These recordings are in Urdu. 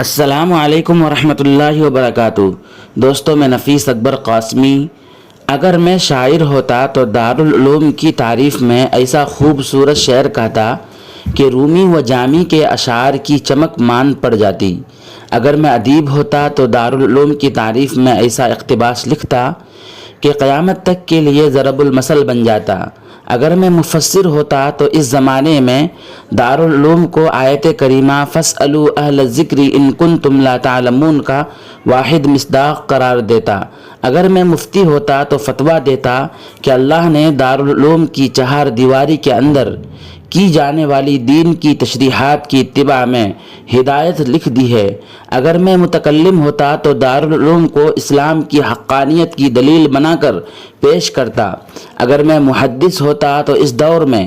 السلام علیکم ورحمۃ اللہ وبرکاتہ۔ دوستوں، میں نفیس اکبر قاسمی۔ اگر میں شاعر ہوتا تو دارالعلوم کی تعریف میں ایسا خوبصورت شعر کہتا کہ رومی و جامی کے اشعار کی چمک مان پڑ جاتی۔ اگر میں ادیب ہوتا تو دارالعلوم کی تعریف میں ایسا اقتباس لکھتا کہ قیامت تک کے لیے ضرب المثل بن جاتا۔ اگر میں مفسر ہوتا تو اس زمانے میں دارالعلوم کو آیت کریمہ فاسألوا اہل الذکر ان کنتم لا تعلمون کا واحد مصداق قرار دیتا۔ اگر میں مفتی ہوتا تو فتویٰ دیتا کہ اللہ نے دارالعلوم کی چہار دیواری کے اندر کی جانے والی دین کی تشریحات کی اتباع میں ہدایت لکھ دی ہے۔ اگر میں متکلم ہوتا تو دارالعلوم کو اسلام کی حقانیت کی دلیل بنا کر پیش کرتا۔ اگر میں محدث ہوتا تو اس دور میں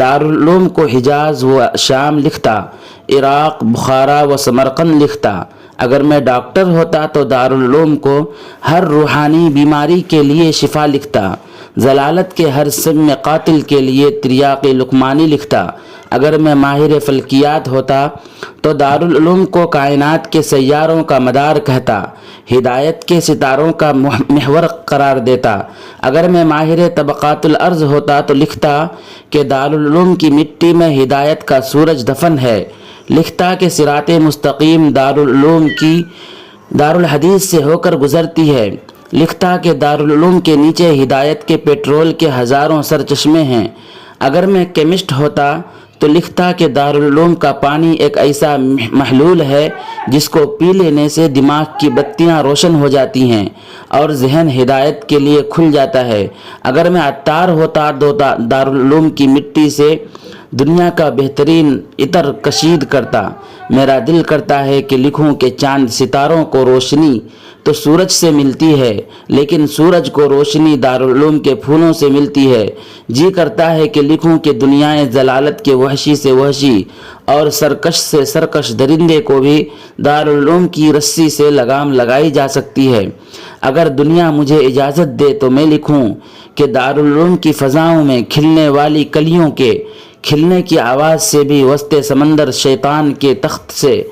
دارالعلوم کو حجاز و شام لکھتا، عراق، بخارا و سمرقند لکھتا۔ اگر میں ڈاکٹر ہوتا تو دارالعلوم کو ہر روحانی بیماری کے لیے شفا لکھتا، ضلالت کے ہر سم قاتل کے لیے تریاق لقمانی لکھتا۔ اگر میں ماہر فلکیات ہوتا تو دارالعلوم کو کائنات کے سیاروں کا مدار کہتا، ہدایت کے ستاروں کا محور قرار دیتا۔ اگر میں ماہر طبقات الارض ہوتا تو لکھتا کہ دارالعلوم کی مٹی میں ہدایت کا سورج دفن ہے۔ لکھتا کہ صراط مستقیم دارالعلوم کی دارالحدیث سے ہو کر گزرتی ہے۔ لکھتا کہ دارالعلوم کے نیچے ہدایت کے پیٹرول کے ہزاروں سرچشمے ہیں۔ اگر میں کیمسٹ ہوتا تو لکھتا کہ دارالعلوم کا پانی ایک ایسا محلول ہے جس کو پی لینے سے دماغ کی بتیاں روشن ہو جاتی ہیں اور ذہن ہدایت کے لیے کھل جاتا ہے۔ اگر میں عطار ہوتا تو دارالعلوم کی مٹی سے دنیا کا بہترین عطر کشید کرتا۔ میرا دل کرتا ہے کہ لکھوں کہ چاند ستاروں کو روشنی تو سورج سے ملتی ہے، لیکن سورج کو روشنی دارالعلوم کے پھولوں سے ملتی ہے۔ جی کرتا ہے کہ لکھوں کہ دنیائے ضلالت کے وحشی سے وحشی اور سرکش سے سرکش درندے کو بھی دارالعلوم کی رسی سے لگام لگائی جا سکتی ہے۔ اگر دنیا مجھے اجازت دے تو میں لکھوں کہ دارالعلوم کی فضاؤں میں کھلنے والی کلیوں کے کھلنے کی آواز سے بھی وسط سمندر شیطان کے تخت سے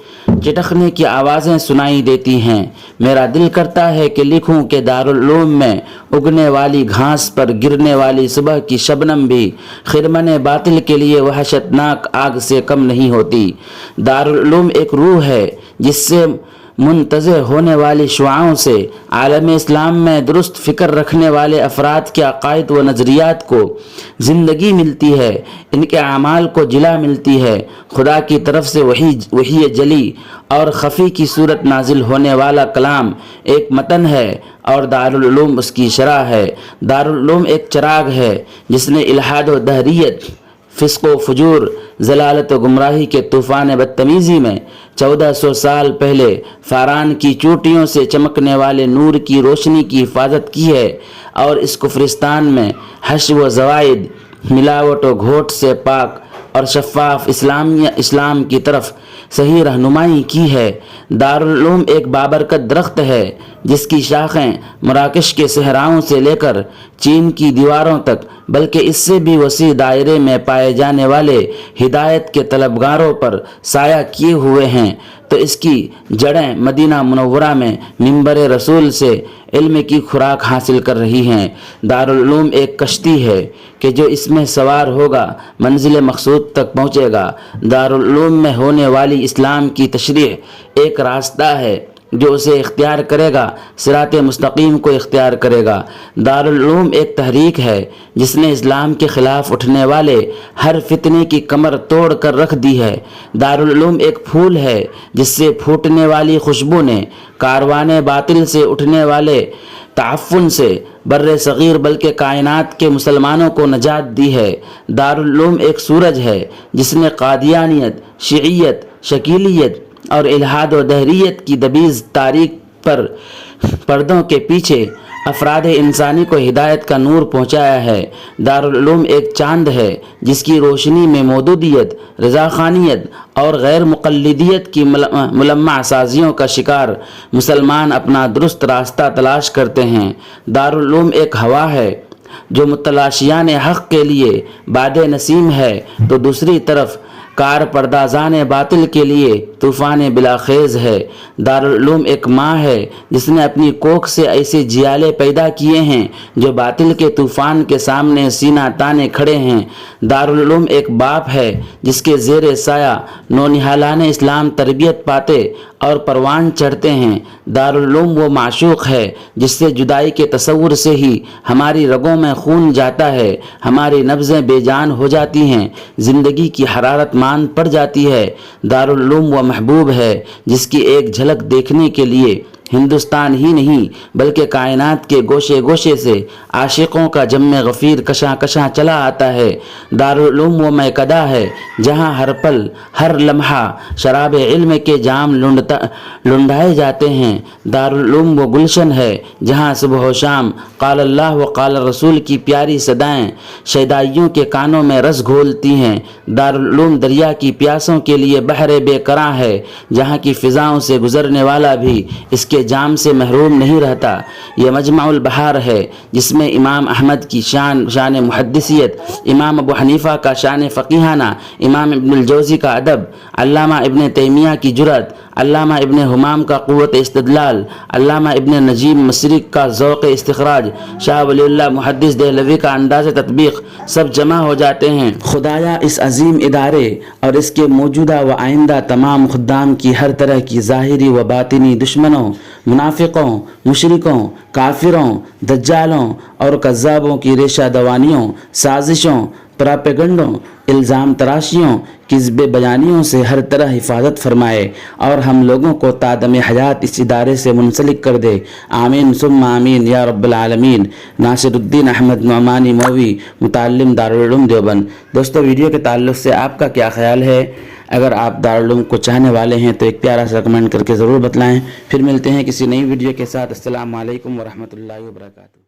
چٹکنے کی آوازیں سنائی دیتی ہیں۔ میرا دل کرتا ہے کہ لکھوں کہ دارالعلوم میں اگنے والی گھاس پر گرنے والی صبح کی شبنم بھی خرمن باطل کے لیے وحشتناک آگ سے کم نہیں ہوتی۔ دارالعلوم ایک روح ہے جس سے منتزع ہونے والی شعاعوں سے عالم اسلام میں درست فکر رکھنے والے افراد کے عقائد و نظریات کو زندگی ملتی ہے، ان کے اعمال کو جلا ملتی ہے۔ خدا کی طرف سے وحی جلی اور خفی کی صورت نازل ہونے والا کلام ایک متن ہے اور دارالعلوم اس کی شرح ہے۔ دارالعلوم ایک چراغ ہے جس نے الحاد و دہریت، فسق و فجور، ضلالت و گمراہی کے طوفان بدتمیزی میں 1400 سال پہلے فاران کی چوٹیوں سے چمکنے والے نور کی روشنی کی حفاظت کی ہے اور اس کفرستان میں حشو و زوائد، ملاوٹ و گھوٹ سے پاک اور شفاف اسلام کی طرف صحیح رہنمائی کی ہے۔ دارالعلوم ایک بابرکت درخت ہے جس کی شاخیں مراکش کے صحراؤں سے لے کر چین کی دیواروں تک بلکہ اس سے بھی وسیع دائرے میں پائے جانے والے ہدایت کے طلبگاروں پر سایہ کیے ہوئے ہیں، تو اس کی جڑیں مدینہ منورہ میں منبر رسول سے علم کی خوراک حاصل کر رہی ہیں۔ دارالعلوم ایک کشتی ہے کہ جو اس میں سوار ہوگا منزل مقصود تک پہنچے گا۔ دارالعلوم میں ہونے والی اسلام کی تشریح ایک راستہ ہے جو اسے اختیار کرے گا، صراط مستقیم کو اختیار کرے گا۔ دارالعلوم ایک تحریک ہے جس نے اسلام کے خلاف اٹھنے والے ہر فتنے کی کمر توڑ کر رکھ دی ہے۔ دارالعلوم ایک پھول ہے جس سے پھوٹنے والی خوشبو نے کاروان باطل سے اٹھنے والے تعفن سے بر صغیر بلکہ کائنات کے مسلمانوں کو نجات دی ہے۔ دارالعلوم ایک سورج ہے جس نے قادیانیت، شیعیت، شکیلیت اور الحاد و دہریت کی دبیز تاریخ پر پردوں کے پیچھے افراد انسانی کو ہدایت کا نور پہنچایا ہے۔ دارالعلوم ایک چاند ہے جس کی روشنی میں مودودیت، رضاخانیت اور غیر مقلدیت کی ملمع سازیوں کا شکار مسلمان اپنا درست راستہ تلاش کرتے ہیں۔ دارالعلوم ایک ہوا ہے جو متلاشیان حق کے لیے باد نسیم ہے، تو دوسری طرف کار پردازان باطل کے لیے طوفان بلاخیز ہے۔ دارالعلوم ایک ماں ہے جس نے اپنی کوکھ سے ایسے جیالے پیدا کیے ہیں جو باطل کے طوفان کے سامنے سینہ تانے کھڑے ہیں۔ دارالعلوم ایک باپ ہے جس کے زیر سایہ نونہالان اسلام تربیت پاتے اور پروان چڑھتے ہیں۔ دارالعلوم وہ معشوق ہے جس سے جدائی کے تصور سے ہی ہماری رگوں میں خون جاتا ہے، ہماری نبضیں بے جان ہو جاتی ہیں، زندگی کی حرارت مان پڑ جاتی ہے۔ دارالعلوم وہ محبوب ہے جس کی ایک جھلک دیکھنے کے لیے ہندوستان ہی نہیں بلکہ کائنات کے گوشے گوشے سے عاشقوں کا جم غفیر کشاں کشاں چلا آتا ہے۔ دارالعلوم وہ میکدہ ہے جہاں ہر پل ہر لمحہ شراب علم کے جام لنڈائے جاتے ہیں۔ دارالعلوم وہ گلشن ہے جہاں صبح و شام قال اللہ و قال رسول کی پیاری صدائیں شیدائیوں کے کانوں میں رس گھولتی ہیں۔ دارالعلوم دریا کی پیاسوں کے لیے بحر بے کراں ہے جہاں کی فضاؤں سے گزرنے والا بھی اس کے جام سے محروم نہیں رہتا۔ یہ مجمع البحار ہے جس میں امام احمد کی شان محدثیت، امام ابو حنیفہ کا شان فقیہانہ، امام ابن الجوزی کا ادب، علامہ ابن تیمیہ کی جرأت، علامہ ابن حمام کا قوت استدلال، علامہ ابن نجیب مصری کا ذوق استخراج، شاہ ولی اللہ محدث دہلوی کا انداز تطبیق سب جمع ہو جاتے ہیں۔ خدایا اس عظیم ادارے اور اس کے موجودہ و آئندہ تمام خدام کی ہر طرح کی ظاہری و باطنی دشمنوں، منافقوں، مشرکوں، کافروں، دجالوں اور کذابوں کی ریشہ دوانیوں، سازشوں، پراپیگنڈوں، الزام تراشیوں، کذب بیانیوں سے ہر طرح حفاظت فرمائے اور ہم لوگوں کو تا دم حیات اس ادارے سے منسلک کر دے۔ آمین ثم آمین یا رب العالمین۔ ناصر الدین احمد نعمانی مووی، متعلم دارالعلوم دیوبند۔ دوستو ویڈیو کے تعلق سے آپ کا کیا خیال ہے؟ اگر آپ دارالعلوم کو چاہنے والے ہیں تو ایک پیارا سا کمنٹ کر کے ضرور بتلائیں۔ پھر ملتے ہیں کسی نئی ویڈیو کے ساتھ۔ السلام علیکم ورحمۃ اللہ وبرکاتہ۔